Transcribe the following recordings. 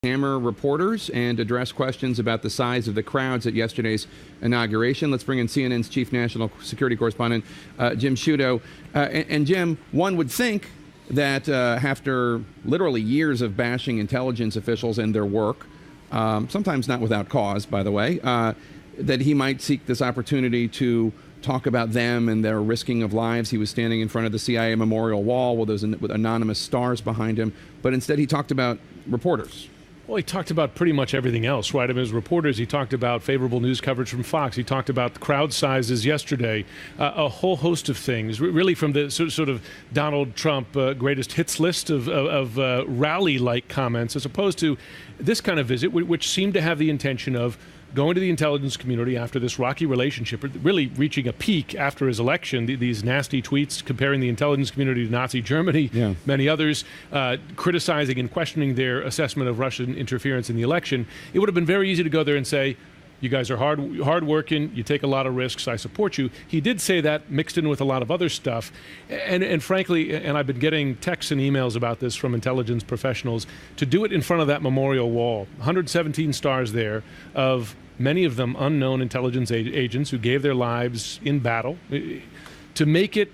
hammer reporters and address questions about the size of the crowds at yesterday's inauguration. Let's bring in CNN's chief national security correspondent, Jim Sciutto. And Jim, one would think that after literally years of bashing intelligence officials and their work, sometimes not without cause, by the way, that he might seek this opportunity to talk about them and their risking of lives. He was standing in front of the CIA memorial wall with those with anonymous stars behind him, but instead he talked about reporters. Well, he talked about pretty much everything else, right? I mean, as reporters, he talked about favorable news coverage from Fox. He talked about the crowd sizes yesterday, a whole host of things, really from the sort of Donald Trump greatest hits list of rally-like comments, as opposed to this kind of visit, which seemed to have the intention of going to the intelligence community after this rocky relationship, really reaching a peak after his election, these nasty tweets comparing the intelligence community to Nazi Germany, many others, criticizing and questioning their assessment of Russian interference in the election. It would have been very easy to go there and say, you guys are hard-working, you take a lot of risks, I support you. He did say that mixed in with a lot of other stuff. And frankly, and I've been getting texts and emails about this from intelligence professionals, to do it in front of that memorial wall, 117 stars there, of many of them unknown intelligence agents who gave their lives in battle, to make it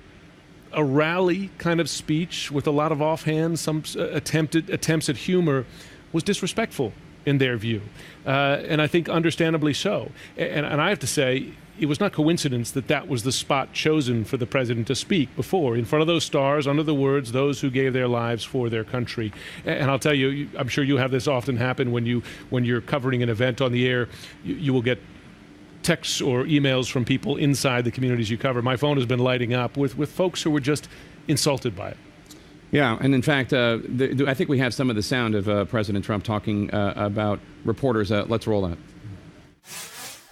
a rally kind of speech with a lot of offhand, some attempts at humor, was disrespectful in their view, and I think understandably so. And I have to say, it was not coincidence that that was the spot chosen for the president to speak before, in front of those stars, under the words, those who gave their lives for their country. And I'll tell you, I'm sure you have this often happen when you're covering an event on the air. You will get texts or emails from people inside the communities you cover. My phone has been lighting up with folks who were just insulted by it. Yeah, and in fact, I think we have some of the sound of President Trump talking about reporters. Let's roll that.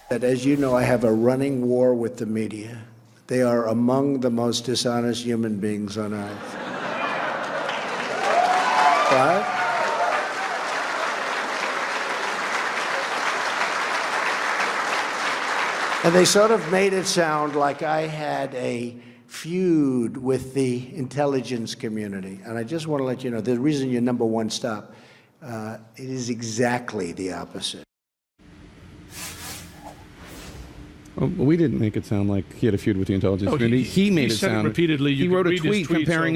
As you know, I have a running war with the media. They are among the most dishonest human beings on earth. What? And they sort of made it sound like I had a feud with the intelligence community. And I just want to let you know, the reason you're number one stop, it is exactly the opposite. Well, we didn't make it sound like he had a feud with the intelligence community. He made it sound repeatedly. He wrote a tweet comparing